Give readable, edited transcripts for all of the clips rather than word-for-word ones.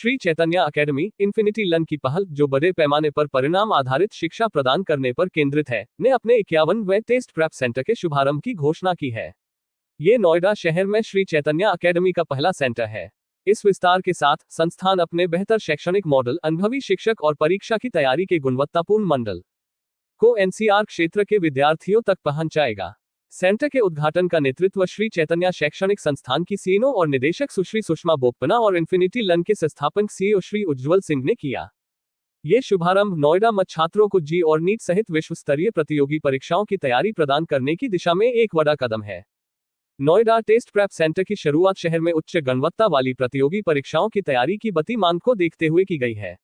Shri Chaitanya academy infinity learn की पहल, जो बड़े पैमाने पर परिणाम आधारित शिक्षा प्रदान करने पर केंद्रित है, ने अपने 51वें टेस्ट प्रेप सेंटर के शुभारंभ की घोषणा की है। ये नोएडा शहर में श्री चैतन्य अकेडमी का पहला सेंटर है। इस विस्तार के साथ संस्थान अपने बेहतर शैक्षणिक मॉडल, अनुभवी शिक्षक और परीक्षा की तैयारी के गुणवत्तापूर्ण मंडल को एनसीआर क्षेत्र के विद्यार्थियों तक पहुंचाएगा। सेंटर के उद्घाटन का नेतृत्व श्री चैतन्य शैक्षणिक संस्थान की सीईओ और निदेशक सुश्री सुषमा बोपन्ना और इन्फिनिटी लर्न के संस्थापक सीईओ श्री उज्ज्वल सिंह ने किया। ये शुभारंभ नोएडा में छात्रों को जी और नीट सहित विश्व स्तरीय प्रतियोगी परीक्षाओं की तैयारी प्रदान करने की दिशा में एक बड़ा कदम है। नोएडा टेस्ट प्रेप सेंटर की शुरुआत शहर में उच्च गुणवत्ता वाली प्रतियोगी परीक्षाओं की तैयारी की बढ़ती मांग को देखते हुए की गई है।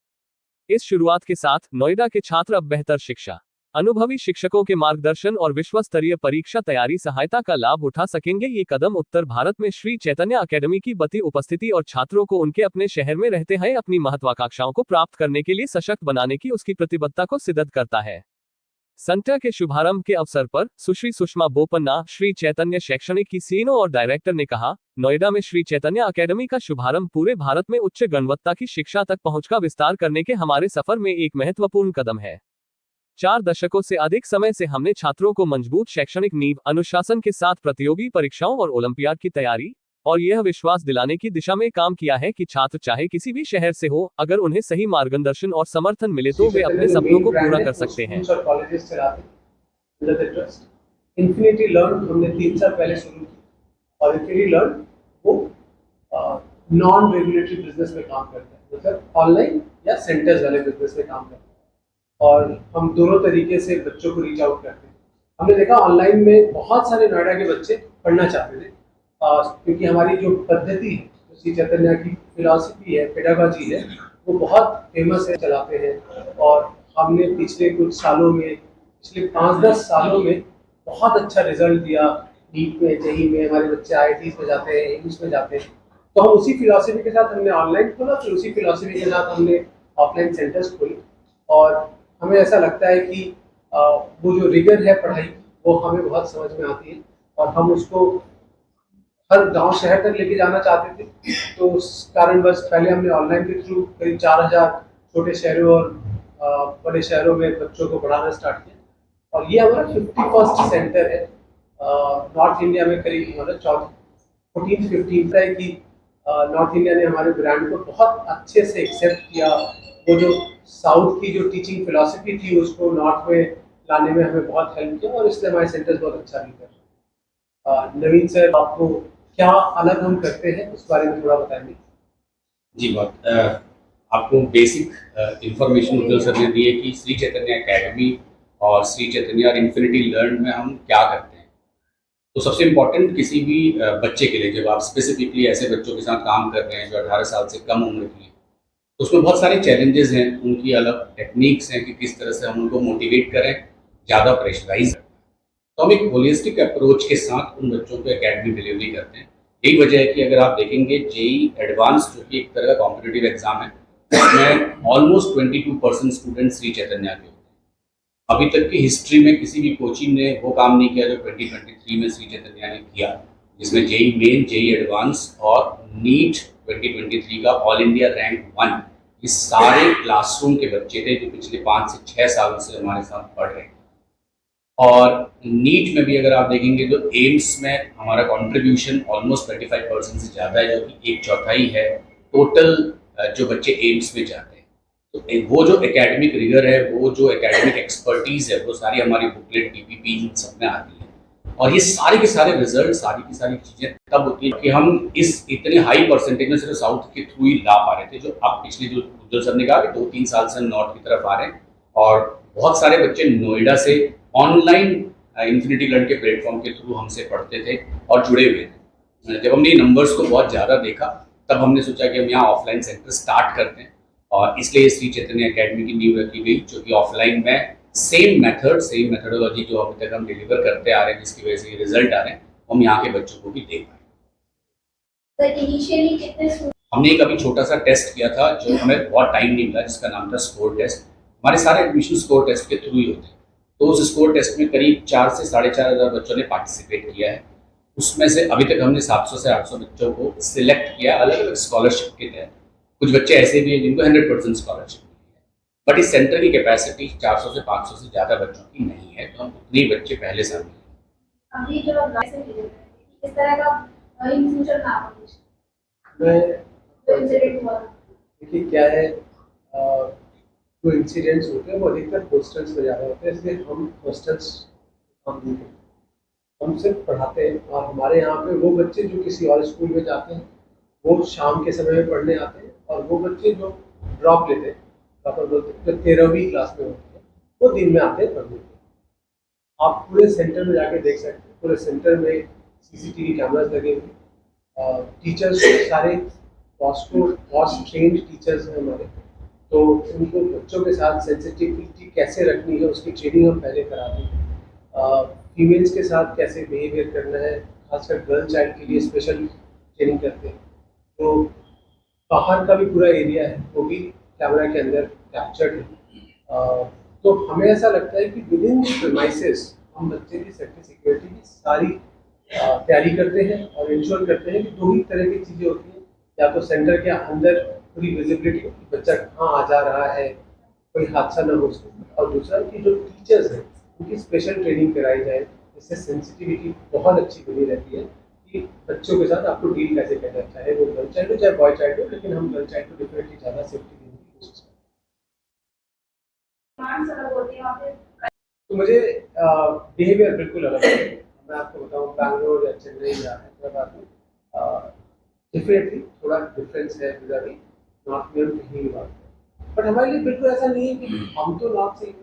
इस शुरुआत के साथ नोएडा के छात्र अब बेहतर शिक्षा, अनुभवी शिक्षकों के मार्गदर्शन और विश्व स्तरीय परीक्षा तैयारी सहायता का लाभ उठा सकेंगे। ये कदम उत्तर भारत में श्री चैतन्य अकेडमी की बढ़ती उपस्थिति और छात्रों को उनके अपने शहर में रहते हुए अपनी महत्वाकांक्षाओं को प्राप्त करने के लिए सशक्त बनाने की उसकी प्रतिबद्धता को सिद्ध करता है। सेंटर के शुभारंभ के अवसर पर सुश्री सुषमा बोपन्ना, श्री चैतन्य शैक्षणिक की सीईओ और डायरेक्टर, ने कहा, नोएडा में श्री चैतन्य अकेडमी का शुभारंभ पूरे भारत में उच्च गुणवत्ता की शिक्षा तक पहुंच का विस्तार करने के हमारे सफर में एक महत्वपूर्ण कदम है। 4 दशकों से अधिक समय से हमने छात्रों को मजबूत शैक्षणिक नींव, अनुशासन के साथ प्रतियोगी परीक्षाओं और ओलंपियाड की तैयारी और यह विश्वास दिलाने की दिशा में काम किया है कि छात्र चाहे किसी भी शहर से हो, अगर उन्हें सही मार्गदर्शन और समर्थन मिले तो वे अपने सपनों को पूरा कर सकते हैं। इन्फिनिटी लर्न हमने 3 साल पहले शुरू की और इन्फिनिटी लर्न वो नॉन रेगुलेटरी बिजनेस में काम करता है, मतलब ऑनलाइन या सेंटर्स वाले बिजनेस में काम करता है और हम दोनों तरीके से बच्चों को रीच आउट करते हैं। हमने देखा ऑनलाइन में बहुत सारे नोएडा के बच्चे पढ़ना चाहते थे क्योंकि हमारी जो पद्धति है, श्री चैतन्य की फिलॉसफी है, पेडागॉजी है, वो बहुत फेमस है, चलाते हैं। और हमने पिछले कुछ सालों में, पिछले 5-10 सालों में बहुत अच्छा रिजल्ट दिया। नीट में, जेईई में हमारे बच्चे IITs में जाते हैं, एम्स में जाते हैं। तो हम उसी फिलॉसफी के साथ हमने ऑनलाइन खोला, फिर उसी फिलॉसफी के साथ हमने ऑफलाइन सेंटर्स खोले और हमें ऐसा लगता है कि वो जो रिगर है पढ़ाई, वो हमें बहुत समझ में आती है और हम उसको हर गांव शहर तक लेके जाना चाहते थे। तो उस कारणवश पहले हमने ऑनलाइन के थ्रू करीब 4000 छोटे शहरों और बड़े शहरों में बच्चों को पढ़ाना स्टार्ट किया और ये हमारा 51st सेंटर है। नॉर्थ इंडिया में करीब हमारा 14th-15th है कि नॉर्थ इंडिया ने हमारे ब्रांड को बहुत अच्छे से एक्सेप्ट किया। वो जो साउथ की जो टीचिंग फिलॉसफी थी उसको नॉर्थ में लाने में हमें बहुत हेल्प किया और इसलिए हमारे सेंटर्स बहुत अच्छा भी कर रहे हैं। नवीन सर, आपको क्या अलग हम करते हैं उस बारे में थोड़ा बताएंगे? जी, बहुत आपको बेसिक इंफॉर्मेशन उज्ज्वल सर ने दी है कि श्री चैतन्य अकेडमी और श्री चैतन्य और इन्फिनिटी लर्न में हम क्या करते हैं। तो सबसे इम्पोर्टेंट, किसी भी बच्चे के लिए, जब आप स्पेसिफिकली ऐसे बच्चों के साथ काम कर रहे हैं जो 18 साल से कम उम्र की है, तो उसमें बहुत सारे चैलेंजेस हैं, उनकी अलग टेक्निक्स हैं कि किस तरह से हम उनको मोटिवेट करें, ज़्यादा प्रेशराइज करें। तो हम एक होलिस्टिक अप्रोच के साथ उन बच्चों को एकेडमी डिलीवरी करते हैं। यही वजह है कि अगर आप देखेंगे जेईई एडवांस, जो कि एक तरह का कॉम्पिटिटिव एग्जाम है, उसमें ऑलमोस्ट 22% स्टूडेंट श्री चैतन्य के होते हैं। अभी तक की हिस्ट्री में किसी भी कोचिंग ने वो काम नहीं किया जो 2023 में श्री चैतन्य ने किया, जिसमें जेईई मेन, जेईई एडवांस और नीट 2023 का ऑल इंडिया रैंक 1, ये सारे क्लासरूम के बच्चे थे जो पिछले 5 से 6 सालों से हमारे साथ पढ़ रहे हैं। और नीट में भी अगर आप देखेंगे तो एम्स में हमारा कंट्रीब्यूशन ऑलमोस्ट 35% से ज़्यादा है, जो कि 1/4 है टोटल जो बच्चे एम्स में जाते हैं। तो वो जो एकेडमिक रिगर है, वो जो एकेडमिक एक्सपर्टीज़ है, वो सारी हमारी बुकलेट, DPP सब में आती है। और ये सारे के सारे रिजल्ट, सारी की सारी चीज़ें तब होती है कि हम इस इतने हाई परसेंटेज में सिर्फ साउथ के थ्रू ही ला पा रहे थे। जो अब पिछले जो उज्ज्वल सर ने कहा कि 2-3 साल से नॉर्थ की तरफ आ रहे हैं और बहुत सारे बच्चे नोएडा से ऑनलाइन इन्फिनिटी लर्न के प्लेटफॉर्म के थ्रू हमसे पढ़ते थे और जुड़े हुए थे। जब हमने नंबर्स को बहुत ज़्यादा देखा, तब हमने सोचा कि हम यहाँ ऑफलाइन सेंटर स्टार्ट करते हैं और इसलिए श्री चैतन्य अकेडमी की नींव रखी गई, जो कि ऑफलाइन में सेम मेथडोलॉजी जो अभी तक हम डिलीवर करते आ रहे हैं, जिसकी वजह से ये रिजल्ट आ रहे हैं, हम यहाँ के बच्चों को भी दे पाए। हमने एक अभी छोटा सा टेस्ट किया था जो हमें बहुत टाइम नहीं मिला, जिसका नाम था स्कोर टेस्ट। हमारे सारे एडमिशन स्कोर टेस्ट के थ्रू ही होते हैं। तो उस स्कोर टेस्ट में करीब 4 से 4,500 बच्चों ने पार्टिसिपेट किया है। उसमें से अभी तक हमने 700 से 800 बच्चों को सिलेक्ट किया अलग अलग स्कॉलरशिप के तहत। कुछ बच्चे ऐसे भी हैं जिनको 100% स्कॉलरशिप मिली है, बट इस सेंटर की कैपेसिटी 400 से 500 से ज़्यादा बच्चों की नहीं है, तो हम उतने ही बच्चे पहले साल में अभी जो इस तरह का इन फ्यूचर का मैं जो इंसिडेंट हुआ देखिए क्या है, जो इंसिडेंट्स होते हैं वो अधिकतर हॉस्टल्स में ज़्यादा होते हैं, इसलिए हम हॉस्टल्स हम नहीं करते, हम सिर्फ पढ़ाते हैं। और हमारे यहाँ पे वो बच्चे जो किसी और स्कूल में जाते हैं वो शाम के समय में पढ़ने आते हैं, और वो बच्चे जो ड्रॉप लेते हैं, ड्रॉपर बोलते हैं, जो 13वीं क्लास में होते हैं, वो दिन में आते हैं पढ़ने के लिए। आप पूरे सेंटर में जाके देख सकते हैं, पूरे सेंटर में सीसीटीवी कैमरास लगे हुए, टीचर्स सारे पॉस्ट ट्रेंड टीचर्स हैं हमारे, तो उनको बच्चों के साथ सेंसिटिविटी कैसे रखनी है उसकी ट्रेनिंग हम पहले कराते हैं। फीमेल्स के साथ कैसे बिहेवियर करना है, खासकर गर्ल चाइल्ड के लिए स्पेशल ट्रेनिंग करते हैं। तो बाहर का भी पूरा एरिया है वो भी कैमरा के अंदर कैप्चर्ड है। तो हमें ऐसा लगता है कि विद इन प्रीमाइसेस हम बच्चे की सेफ्टी सिक्योरिटी की सारी तैयारी करते हैं और इंश्योर करते हैं कि दो ही तरह की चीज़ें होती हैं, या तो सेंटर के अंदर पूरी विजिबिलिटी हो कि बच्चा कहाँ आ जा रहा है, कोई हादसा ना हो उसको, और दूसरा कि जो टीचर्स हैं उनकी स्पेशल ट्रेनिंग कराई जाए, जिससे सेंसिटिविटी बहुत अच्छी बनी रहती है कि बच्चों के साथ आपको डील कैसे करना है, चाहे वो गर्ल चाइल्ड हो चाहे बॉय चाइल्ड हो, लेकिन हम गर्ल चाइल्ड को डेफिनेटली ज़्यादा सेफ्टी देने की कोशिश करते हैं। तो मुझे बिहेवियर बिल्कुल अलग है। मैं आपको बताऊँ बैंगलोर या चेन्नई या हैदराबाद में डेफिनेटली थोड़ा डिफरेंस है विदाउट नॉर्थ में कहीं की बात है, बट हमारे लिए बिल्कुल ऐसा नहीं है कि हम तो नॉर्थ से ही